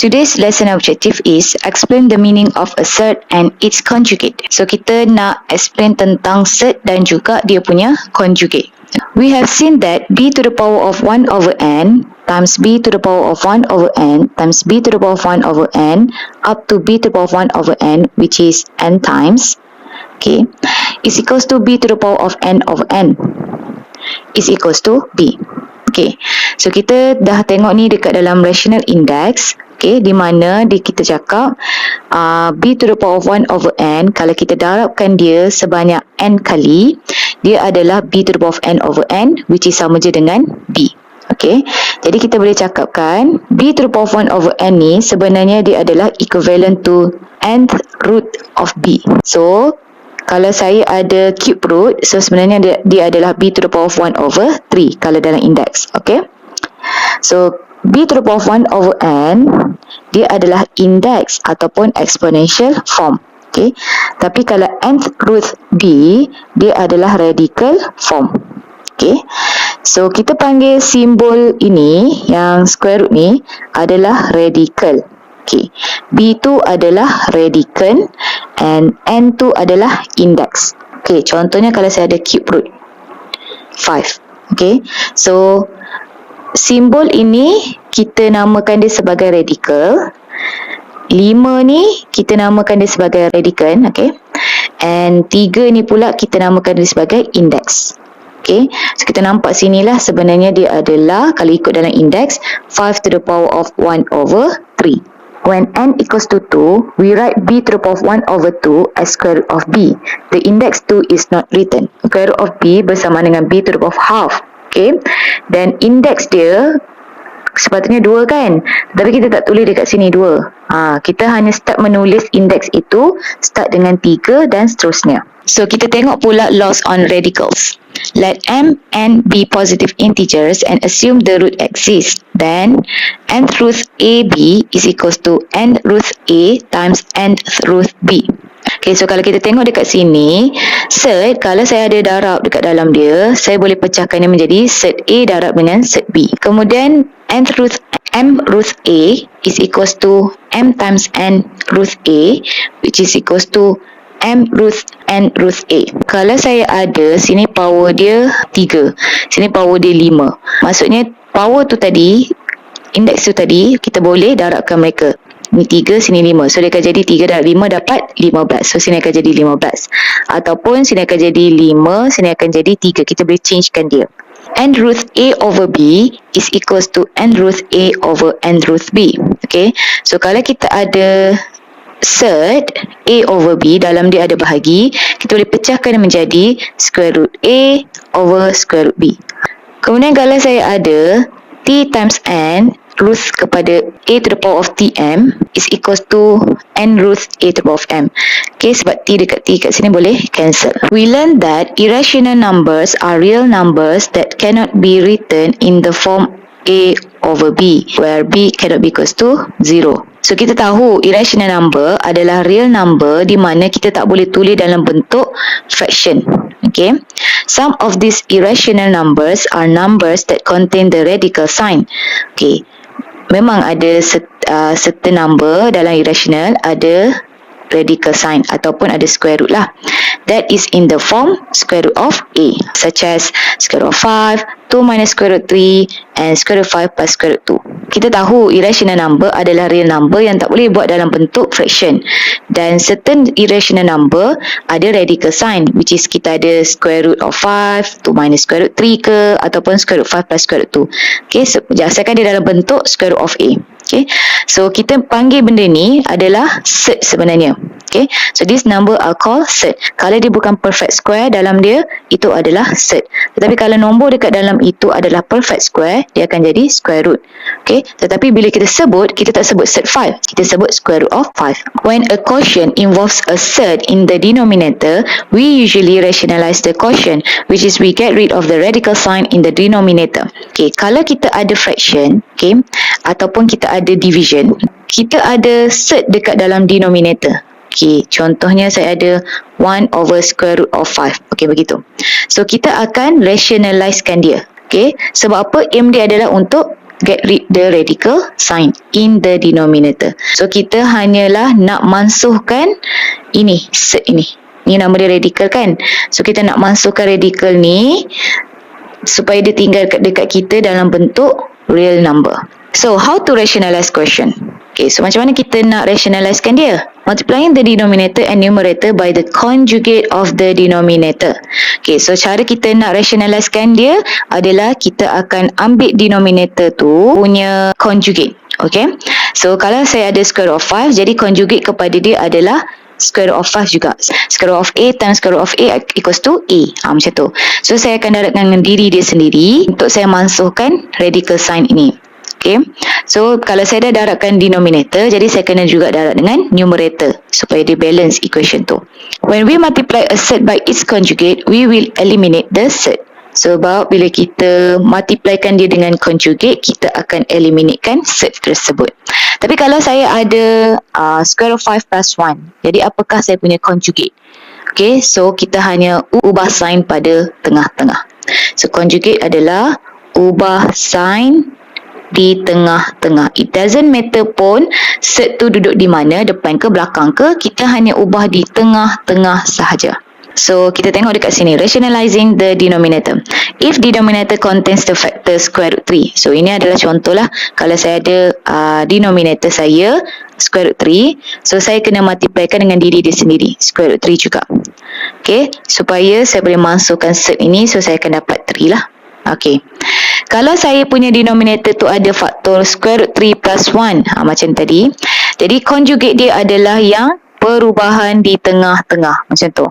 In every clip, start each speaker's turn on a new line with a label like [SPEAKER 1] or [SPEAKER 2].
[SPEAKER 1] Today's lesson objective is explain the meaning of a surd and its conjugate. So kita nak explain tentang surd dan juga dia punya conjugate. We have seen that b to the power of 1 over n times b to the power of 1 over n times b to the power of 1 over n up to b to the power of 1 over n, which is n times, okay, is equals to b to the power of n over n is equals to b. Okay, so kita dah tengok ni dekat dalam rational index, okay, di mana kita cakap b to the power of 1 over n, kalau kita darabkan dia sebanyak n kali, dia adalah b to the power of n over n, which is sama je dengan b. Okay, jadi kita boleh cakapkan b to the power of 1 over n ni sebenarnya dia adalah equivalent to nth root of b. So kalau saya ada cube root, so sebenarnya dia adalah b to the power of 1 over 3 kalau dalam index. Okay, so b to the power of 1 over n dia adalah index ataupun exponential form. Okay, tapi kalau nth root b dia adalah radical form. Okay, so kita panggil simbol ini yang square root ni adalah radical. Okay, b2 adalah radicand and n2 adalah index. Okay, contohnya kalau saya ada cube root 5. Okay, so simbol ini kita namakan dia sebagai radical. 5 ni kita namakan dia sebagai radicand. Okay, and 3 ni pula kita namakan dia sebagai index. Okay, so kita nampak sinilah sebenarnya dia adalah, kalau ikut dalam index, 5 to the power of 1 over 3. When n equals to 2, we write b to the power of 1 over 2 as square root of b. The index 2 is not written. Square root of b bersama dengan b to the power of half. Okay, dan index dia sepatutnya 2 kan, tapi kita tak tulis dekat sini 2. Kita hanya start menulis index itu start dengan 3 dan seterusnya. So kita tengok pula laws on radicals. Let m and be positive integers and assume the root exists. Then nth root ab is equals to n root a times nth root b. Okay, so kalau kita tengok dekat sini, surd, kalau saya ada darab dekat dalam dia, saya boleh pecahkan dia menjadi surd a darab dengan surd b. Kemudian nth root m root a is equals to m times n root a, which is equals to m root n root a. Kalau saya ada sini power dia 3, sini power dia 5. Maksudnya power tu tadi, index tu tadi, kita boleh darabkan mereka. Ni 3, sini 5. So dia akan jadi 3 darab 5 dapat 15. So sini akan jadi 15. Ataupun sini akan jadi 5, sini akan jadi 3. Kita boleh changekan dia. N root a over b is equals to n root a over n root b. Okay, so kalau kita ada surd a over b, dalam dia ada bahagi, kita boleh pecahkan menjadi square root a over square root b. Kemudian kalau saya ada t times n root kepada a to the power of tm is equals to n root a to the power of m. Okay, sebab t dekat t kat sini boleh cancel. We learn that irrational numbers are real numbers that cannot be written in the form a over b, where b cannot be equals to 0. So kita tahu irrational number adalah real number di mana kita tak boleh tulis dalam bentuk fraction. Okay, some of these irrational numbers are numbers that contain the radical sign. Okay, memang ada certain number dalam irrational ada radical sign ataupun ada square root lah. That is in the form square root of a, such as square root of 5, 2 minus square root 3 and square root 5 plus square root 2. Kita tahu irrational number adalah real number yang tak boleh buat dalam bentuk fraction. Dan certain irrational number ada radical sign, which is kita ada square root of 5, 2 minus square root 3 ke, ataupun square root 5 plus square root 2. Okay, so asalkan dia dalam bentuk square root of a. Okay, so kita panggil benda ni adalah surd sebenarnya. Okay, so this number are called surd. Kalau dia bukan perfect square dalam dia, itu adalah surd. Tetapi kalau nombor dekat dalam itu adalah perfect square, dia akan jadi square root. Okay, tetapi bila kita sebut, kita tak sebut surd 5, kita sebut square root of 5. When a quotient involves a surd in the denominator, we usually rationalize the quotient, which is we get rid of the radical sign in the denominator. Okay, kalau kita ada fraction, okay, ataupun kita ada division, kita ada surd dekat dalam denominator. Okay, contohnya saya ada 1 over square root of 5. Okay, begitu. So, kita akan rationalizekan dia. Okay, sebab apa? Aim dia adalah untuk get rid the radical sign in the denominator. So kita hanyalah nak mansuhkan ini, cert ini. Ni nama dia radical kan. So kita nak mansuhkan radical ni supaya dia tinggal dekat kita dalam bentuk real number. So how to rationalize question? Okay, so macam mana kita nak rationalizekan dia? Multiplying the denominator and numerator by the conjugate of the denominator. Okay, so cara kita nak rationalizekan dia adalah kita akan ambil denominator tu punya conjugate. Okay, so kalau saya ada square root of 5, jadi conjugate kepada dia adalah square root of 5 juga. Square root of A times square root of A equals to A. Macam tu. So saya akan darabkan dengan diri dia sendiri untuk saya mansuhkan radical sign ini. Okay. So kalau saya dah darabkan denominator, jadi saya kena juga darab dengan numerator supaya dia balance equation tu. When we multiply a cert by its conjugate, we will eliminate the cert. Sebab bila kita multiplykan dia dengan conjugate, kita akan eliminatekan cert tersebut. Tapi kalau saya ada square root of 5 plus 1, jadi apakah saya punya conjugate? Okay, so kita hanya ubah sign pada tengah-tengah. So conjugate adalah ubah sign di tengah-tengah. It doesn't matter pun cert tu duduk di mana, depan ke belakang ke, kita hanya ubah di tengah-tengah sahaja. So kita tengok dekat sini, rationalizing the denominator. If denominator contains the factor square root 3. So ini adalah contoh lah, kalau saya ada denominator saya square root 3, so saya kena multiplykan dengan diri dia sendiri, square root 3 juga. Okay, supaya saya boleh masukkan cert ini, so saya akan dapat 3 lah. Okay, kalau saya punya denominator tu ada faktor square root 3 plus 1, macam tadi, jadi conjugate dia adalah yang perubahan di tengah-tengah, macam tu.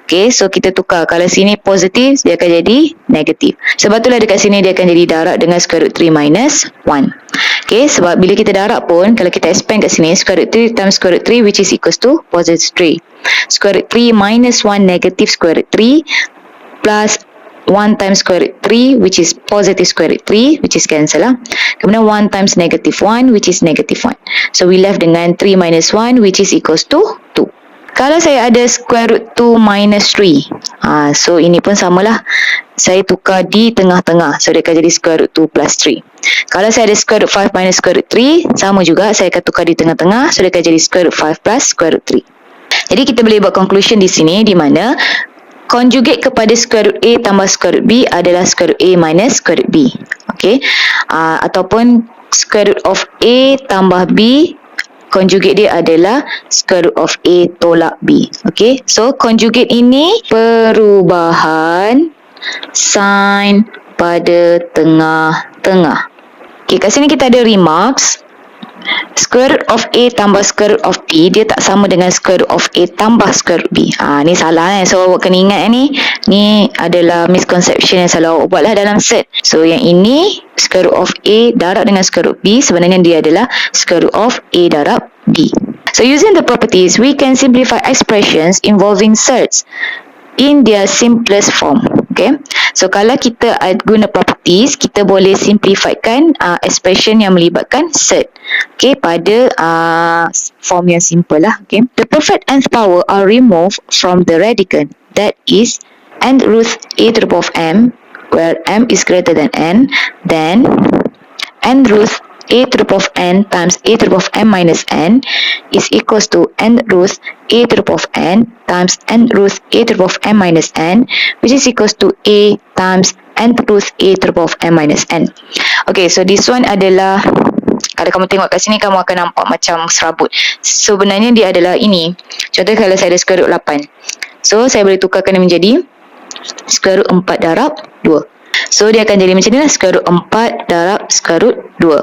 [SPEAKER 1] Okay, so kita tukar, kalau sini positif, dia akan jadi negatif. Sebab itulah dekat sini dia akan jadi darab dengan square root 3 minus 1. Okay, sebab bila kita darab pun, kalau kita expand kat sini, square root 3 times square root 3 which is equals to positive 3. Square root 3 minus 1 negative square root 3 plus 1 times square root 3 which is positive square root 3 which is cancel lah. Kemudian 1 times negative 1 which is negative 1. So we left dengan 3 minus 1 which is equals to 2. Kalau saya ada square root 2 minus 3, so ini pun samalah. Saya tukar di tengah-tengah. So dia akan jadi square root 2 plus 3. Kalau saya ada square root 5 minus square root 3, sama juga. Saya akan tukar di tengah-tengah. So dia akan jadi square root 5 plus square root 3. Jadi kita boleh buat conclusion di sini, di mana conjugate kepada square root A tambah square root B adalah square root A minus square root B. Okay. Ataupun square root of A tambah B, conjugate dia adalah square root of A tolak B. Okay. So conjugate ini perubahan sign pada tengah-tengah. Okay, kat sini kita ada remarks. Square root of A tambah square root of B, dia tak sama dengan square root of A tambah square root B. Ni salah So awak kena ingat ni adalah misconception yang selalu awak buat lah dalam cert. So yang ini square root of A darab dengan square root B, sebenarnya dia adalah square root of A darab B. So using the properties, we can simplify expressions involving certs in their simplest form. Okay. So kalau kita guna properties, kita boleh simplifikan expression yang melibatkan cert. Okay, pada form yang simple lah. Okay. The perfect nth power are removed from the radicand, that is n root a to the power of m, where m is greater than n, then n root a to the power of n times a to the power of m minus n is equals to n root a to the power of n times n root a to the power of m minus n, which is equals to a times n root a to the power of m minus n. Okay, so this one adalah, kalau kamu tengok kat sini, kamu akan nampak macam serabut. Sebenarnya dia adalah ini. Contoh kalau saya ada square root 8. So saya boleh tukarkan dia menjadi square root 4 darab 2. So dia akan jadi macam ni lah, square root 4 darab square root 2.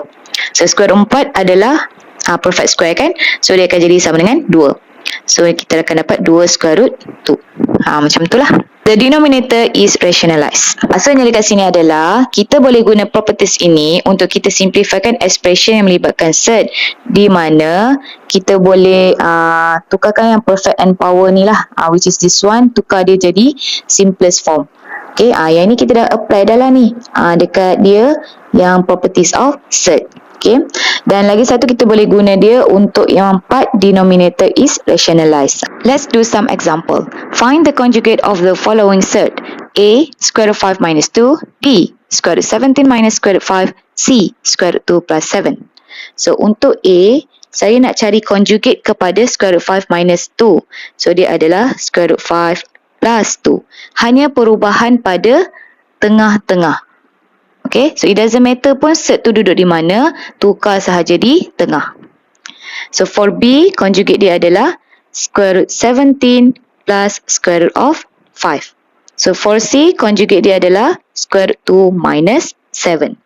[SPEAKER 1] So square root 4 adalah perfect square kan. So dia akan jadi sama dengan 2. So kita akan dapat 2 square root 2. Macam itulah. The denominator is rationalized. Maksudnya dekat sini adalah kita boleh guna properties ini untuk kita simplifikan expression yang melibatkan cert, di mana kita boleh tukarkan yang perfect n power ni lah, which is this one, tukar dia jadi simplest form. Okay, yang ini kita dah apply dah lah ni dekat dia yang properties of cert. Okay. Dan lagi satu, kita boleh guna dia untuk yang part denominator is rationalized. Let's do some example. Find the conjugate of the following cert: A square root 5 minus 2, B square root 17 minus square root 5, C, square root 2 plus 7. So, untuk A, saya nak cari conjugate kepada square root 5 minus 2. So, dia adalah square root 5 plus 2. Hanya perubahan pada tengah-tengah. Okay, so it doesn't matter pun cert tu duduk di mana, tukar sahaja di tengah. So, for B, conjugate dia adalah square root 17 plus square root of 5. So, for C, conjugate dia adalah square root 2 minus 7.